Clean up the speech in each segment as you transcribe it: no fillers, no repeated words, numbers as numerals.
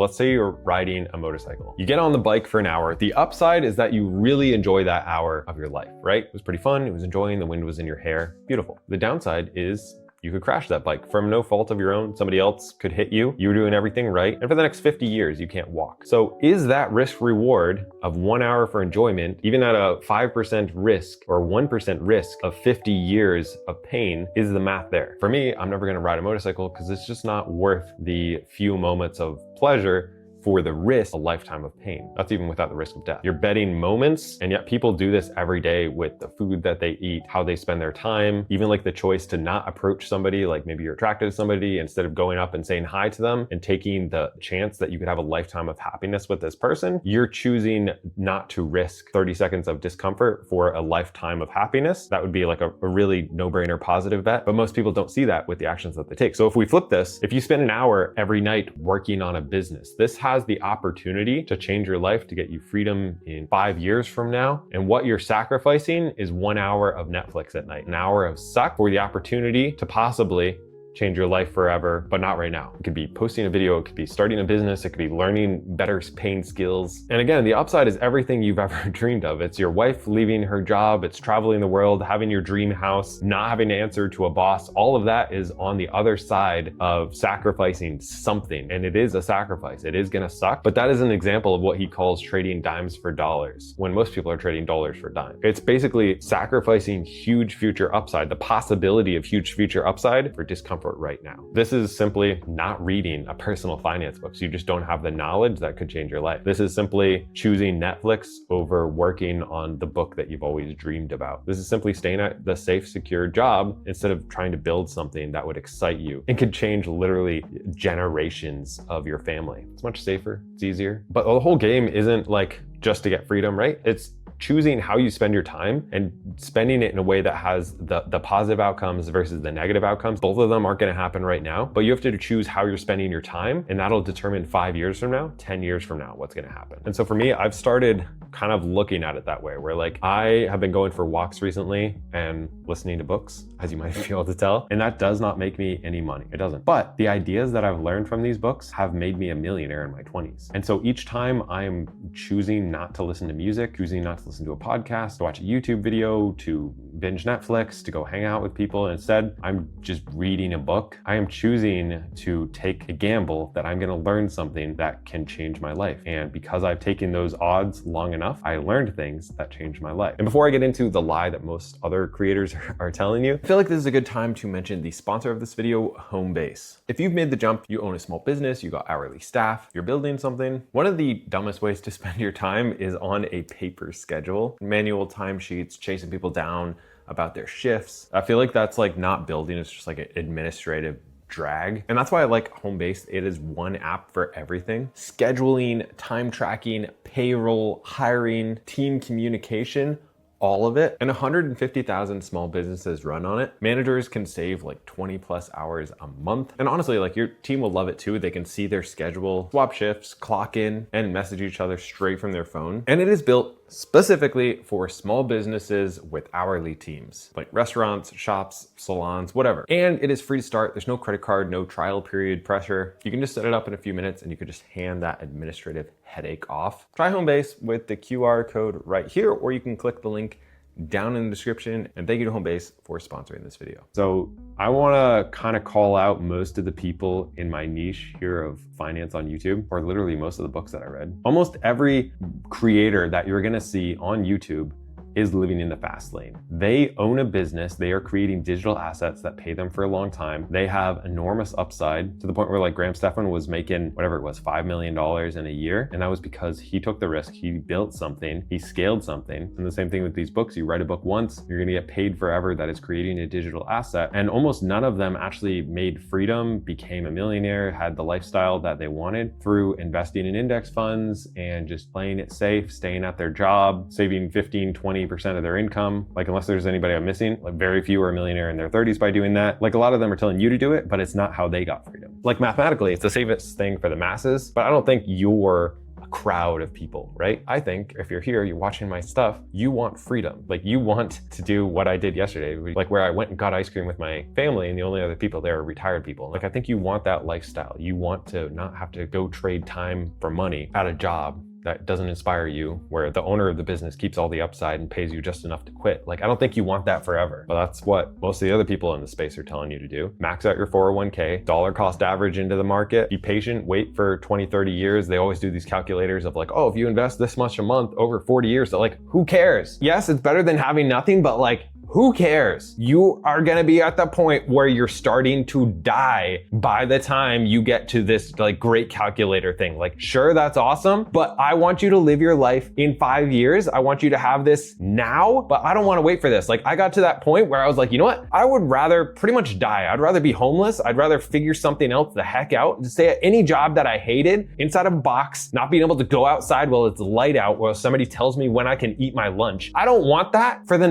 Let's say you're riding a motorcycle. You get on the bike for an hour. The upside is that you really enjoy that hour of your life, right? It was pretty fun. It was enjoying. The wind was in your hair. Beautiful. The downside is you could crash that bike from no fault of your own. Somebody else could hit you. You were doing everything right. And for the next 50 years, you can't walk. So is that risk reward of 1 hour for enjoyment, even at a 5% risk or 1% risk of 50 years of pain, is the math there? For me, I'm never gonna ride a motorcycle because it's just not worth the few moments of pleasure for the risk, a lifetime of pain. That's even without the risk of death. You're betting moments, and yet people do this every day with the food that they eat, how they spend their time, even like the choice to not approach somebody, like maybe you're attracted to somebody, instead of going up and saying hi to them and taking the chance that you could have a lifetime of happiness with this person, you're choosing not to risk 30 seconds of discomfort for a lifetime of happiness. That would be like a really no-brainer positive bet, but most people don't see that with the actions that they take. So if we flip this, if you spend an hour every night working on a business, this has the opportunity to change your life, to get you freedom in 5 years from now. And what you're sacrificing is 1 hour of Netflix at night, an hour of suck for the opportunity to possibly change your life forever, but not right now. It could be posting a video, it could be starting a business, it could be learning better paying skills. And again, the upside is everything you've ever dreamed of. It's your wife leaving her job, it's traveling the world, having your dream house, not having to answer to a boss. All of that is on the other side of sacrificing something. And it is a sacrifice. It is gonna suck, but that is an example of what he calls trading dimes for dollars, when most people are trading dollars for dimes. It's basically sacrificing huge future upside, the possibility of huge future upside for discomfort right now. This is simply not reading a personal finance book. So you just don't have the knowledge that could change your life. This is simply choosing Netflix over working on the book that you've always dreamed about. This is simply staying at the safe, secure job instead of trying to build something that would excite you and could change literally generations of your family. It's much safer, it's easier. But the whole game isn't like just to get freedom, right? It's choosing how you spend your time and spending it in a way that has the positive outcomes versus the negative outcomes. Both of them aren't gonna happen right now, but you have to choose how you're spending your time, and that'll determine 5 years from now, 10 years from now, what's gonna happen. And so for me, I've started kind of looking at it that way, where like I have been going for walks recently and listening to books, as you might be able to tell, and that does not make me any money. It doesn't. But the ideas that I've learned from these books have made me a millionaire in my 20s. And so each time I'm choosing not to listen to music, choosing not to listen to a podcast, to watch a YouTube video, to binge Netflix, to go hang out with people. Instead, I'm just reading a book. I am choosing to take a gamble that I'm gonna learn something that can change my life. And because I've taken those odds long enough, I learned things that changed my life. And before I get into the lie that most other creators are telling you, I feel like this is a good time to mention the sponsor of this video, Homebase. If you've made the jump, you own a small business, you got hourly staff, you're building something, one of the dumbest ways to spend your time is on a paper schedule, manual timesheets, chasing people down about their shifts. I feel like that's like not building, it's just like an administrative drag. And that's why I like Homebase. It is one app for everything. Scheduling, time tracking, payroll, hiring, team communication, all of it. And 150,000 small businesses run on it. Managers can save like 20 plus hours a month. And honestly, like your team will love it too. They can see their schedule, swap shifts, clock in, and message each other straight from their phone. And it is built specifically for small businesses with hourly teams, like restaurants, shops, salons, whatever. And it is free to start. There's no credit card, no trial period pressure. You can just set it up in a few minutes and you could just hand that administrative headache off. Try Homebase with the QR code right here, or you can click the link down in the description. And thank you to Homebase for sponsoring this video. So I wanna kind of call out most of the people in my niche here of finance on YouTube, or literally most of the books that I read. Almost every creator that you're gonna see on YouTube is living in the fast lane. They own a business, they are creating digital assets that pay them for a long time. They have enormous upside to the point where like Graham Stephan was making whatever it was, $5 million in a year. And that was because he took the risk, he built something, he scaled something. And the same thing with these books, you write a book once, you're gonna get paid forever. That is creating a digital asset. And almost none of them actually made freedom, became a millionaire, had the lifestyle that they wanted through investing in index funds and just playing it safe, staying at their job, saving 15, 20% of their income. Like unless there's anybody I'm missing, like very few are a millionaire in their 30s by doing that. Like a lot of them are telling you to do it, but it's not how they got freedom. Like mathematically, it's the safest thing for the masses, but I don't think you're a crowd of people, right? I think if you're here, you're watching my stuff, you want freedom. Like you want to do what I did yesterday, like where I went and got ice cream with my family and the only other people there are retired people. Like I think you want that lifestyle. You want to not have to go trade time for money at a job that doesn't inspire you, where the owner of the business keeps all the upside and pays you just enough to quit. Like, I don't think you want that forever, but that's what most of the other people in the space are telling you to do. Max out your 401k, dollar cost average into the market, be patient, wait for 20, 30 years. They always do these calculators of like, oh, if you invest this much a month over 40 years, they're like, who cares? Yes, it's better than having nothing, but like, who cares? You are gonna be at the point where you're starting to die by the time you get to this like great calculator thing. Like, sure, that's awesome, but I want you to live your life in 5 years. I want you to have this now, but I don't wanna wait for this. Like, I got to that point where I was like, you know what? I would rather pretty much die. I'd rather be homeless. I'd rather figure something else the heck out and stay at any job that I hated inside a box, not being able to go outside while it's light out, while somebody tells me when I can eat my lunch. I don't want that for the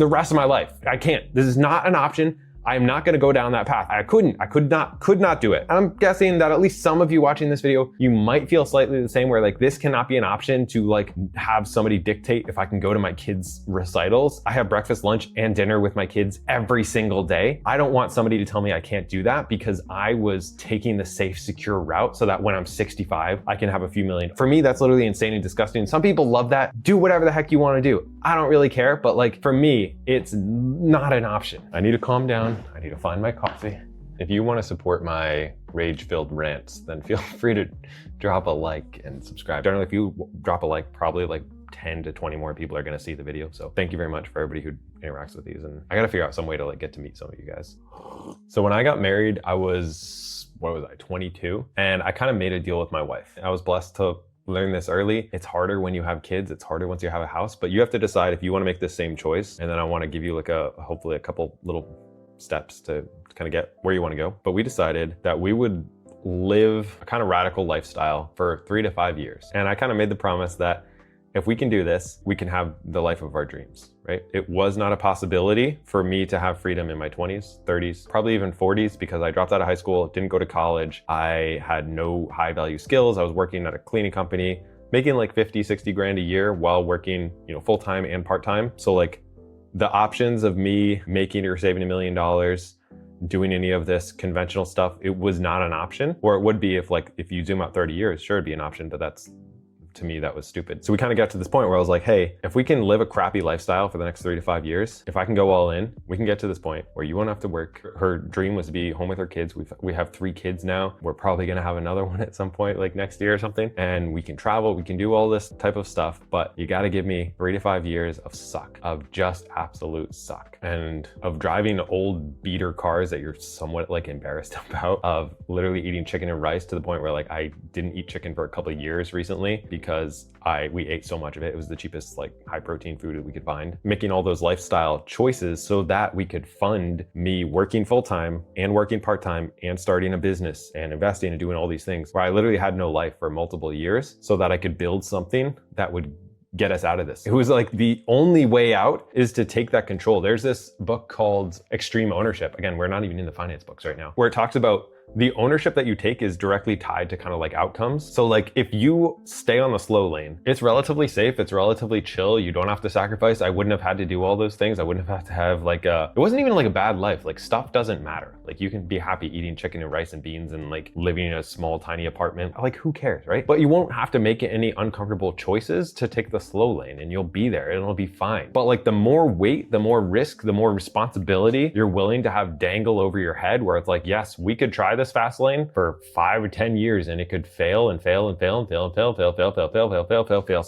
rest of my life. I can't. This is not an option. I am not gonna go down that path. I could not do it. I'm guessing that at least some of you watching this video, you might feel slightly the same, where like this cannot be an option to like have somebody dictate if I can go to my kids' recitals. I have breakfast, lunch, and dinner with my kids every single day. I don't want somebody to tell me I can't do that because I was taking the safe, secure route so that when I'm 65, I can have a few million. For me, that's literally insane and disgusting. Some people love that. Do whatever the heck you wanna do. I don't really care, but like for me, it's not an option. I need to calm down. I need to find my coffee. If you want to support my rage-filled rants, then feel free to drop a like and subscribe. Generally, if you drop a like, probably like 10 to 20 more people are going to see the video. So thank you very much for everybody who interacts with these. And I got to figure out some way to like get to meet some of you guys. So when I got married, I was, 22? And I kind of made a deal with my wife. I was blessed to learn this early. It's harder when you have kids. It's harder once you have a house, but you have to decide if you want to make the same choice. And then I want to give you like hopefully a couple little steps to kind of get where you want to go. But we decided that we would live a kind of radical lifestyle for 3 to 5 years. And I kind of made the promise that if we can do this, we can have the life of our dreams, right? It was not a possibility for me to have freedom in my 20s, 30s, probably even 40s, because I dropped out of high school, didn't go to college. I had no high value skills. I was working at a cleaning company, making like 50, 60 grand a year while working, full-time and part-time. So like, the options of me making or saving $1 million, doing any of this conventional stuff, it was not an option. Or it would be if you zoom out 30 years, sure, it'd be an option, but to me, that was stupid. So we kind of got to this point where I was like, hey, if we can live a crappy lifestyle for the next 3 to 5 years, if I can go all in, we can get to this point where you won't have to work. Her dream was to be home with her kids. We have 3 kids now. We're probably gonna have another one at some point, like next year or something. And we can travel, we can do all this type of stuff, but you gotta give me 3 to 5 years of suck, of just absolute suck. And of driving old beater cars that you're somewhat like embarrassed about, of literally eating chicken and rice to the point where like I didn't eat chicken for a couple of years recently because we ate so much of it. It was the cheapest like high protein food that we could find. Making all those lifestyle choices so that we could fund me working full-time and working part-time and starting a business and investing and doing all these things where I literally had no life for multiple years so that I could build something that would get us out of this. It was like the only way out is to take that control. There's this book called Extreme Ownership. Again, we're not even in the finance books right now, where it talks about the ownership that you take is directly tied to kind of like outcomes. So like if you stay on the slow lane, it's relatively safe, it's relatively chill, you don't have to sacrifice. I wouldn't have had to do all those things. I wouldn't have had to have it wasn't even like a bad life. Like stuff doesn't matter. Like you can be happy eating chicken and rice and beans and like living in a small, tiny apartment. Like who cares, right? But you won't have to make any uncomfortable choices to take the slow lane and you'll be there and it'll be fine. But like the more weight, the more risk, the more responsibility you're willing to have dangle over your head where it's like, yes, we could try this fast lane for 5 or 10 years and it could fail and fail and fail and fail and fail,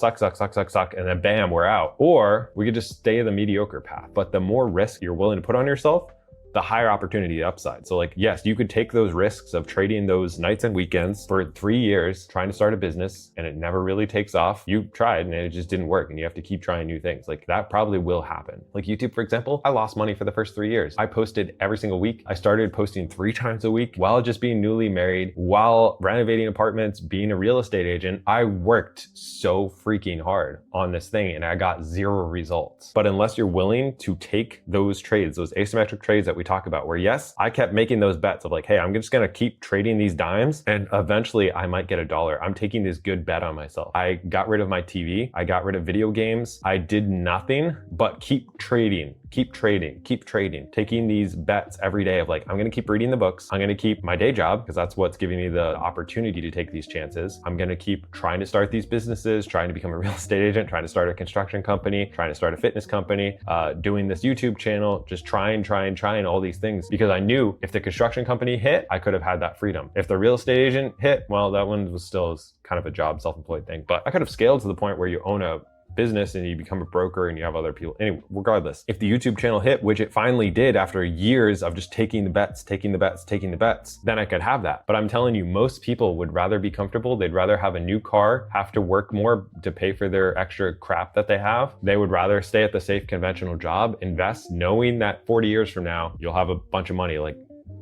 suck, and then bam, we're out. Or we could just stay the mediocre path. But the more risk you're willing to put on yourself, the higher opportunity upside. So like, yes, you could take those risks of trading those nights and weekends for 3 years, trying to start a business and it never really takes off. You tried and it just didn't work and you have to keep trying new things. Like that probably will happen. Like YouTube, for example, I lost money for the first 3 years. I posted every single week. I started posting 3 times a week while just being newly married, while renovating apartments, being a real estate agent. I worked so freaking hard on this thing and I got 0 results. But unless you're willing to take those trades, those asymmetric trades that we we talk about, where yes, I kept making those bets of like, hey, I'm just gonna keep trading these dimes and eventually I might get $1. I'm taking this good bet on myself. I got rid of my TV. I got rid of video games. I did nothing but keep trading, taking these bets every day of like, I'm gonna keep reading the books. I'm gonna keep my day job because that's what's giving me the opportunity to take these chances. I'm gonna keep trying to start these businesses, trying to become a real estate agent, trying to start a construction company, trying to start a fitness company, doing this YouTube channel, just trying all these things, because I knew if the construction company hit, I could have had that freedom. If the real estate agent hit, well, that one was still kind of a job, self-employed thing, but I could have scaled to the point where you own a business and you become a broker and you have other people. Anyway, regardless, if the YouTube channel hit, which it finally did after years of just taking the bets, then I could have that. But I'm telling you, most people would rather be comfortable. They'd rather have a new car, have to work more to pay for their extra crap that they have. They would rather stay at the safe conventional job, invest, knowing that 40 years from now, you'll have a bunch of money. Like,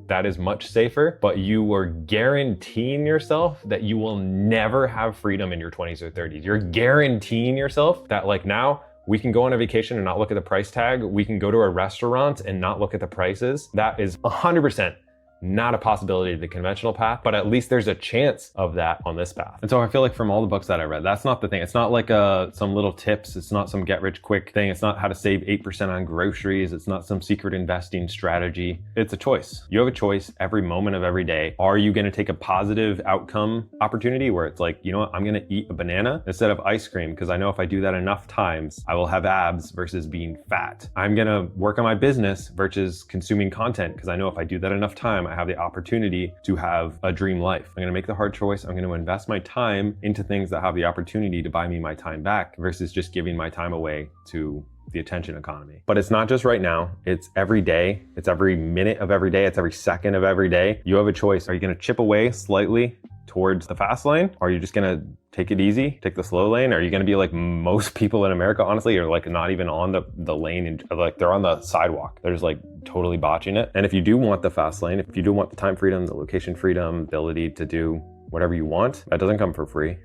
that is much safer, but you are guaranteeing yourself that you will never have freedom in your 20s or 30s. You're guaranteeing yourself that like now we can go on a vacation and not look at the price tag. We can go to a restaurant and not look at the prices. That is 100% not a possibility of the conventional path, but at least there's a chance of that on this path. And so I feel like from all the books that I read, that's not the thing. It's not like some little tips. It's not some get rich quick thing. It's not how to save 8% on groceries. It's not some secret investing strategy. It's a choice. You have a choice every moment of every day. Are you going to take a positive outcome opportunity where it's like, you know what, I'm going to eat a banana instead of ice cream because I know if I do that enough times, I will have abs versus being fat. I'm going to work on my business versus consuming content because I know if I do that enough time, I have the opportunity to have a dream life. I'm gonna make the hard choice. I'm gonna invest my time into things that have the opportunity to buy me my time back versus just giving my time away to the attention economy. But it's not just right now, it's every day. It's every minute of every day. It's every second of every day. You have a choice. Are you gonna chip away slightly towards the fast lane? Or are you just gonna take it easy, take the slow lane? Are you gonna be like most people in America, honestly, are like not even on the lane, and like they're on the sidewalk. They're just like totally botching it. And if you do want the fast lane, if you do want the time freedom, the location freedom, ability to do whatever you want, that doesn't come for free.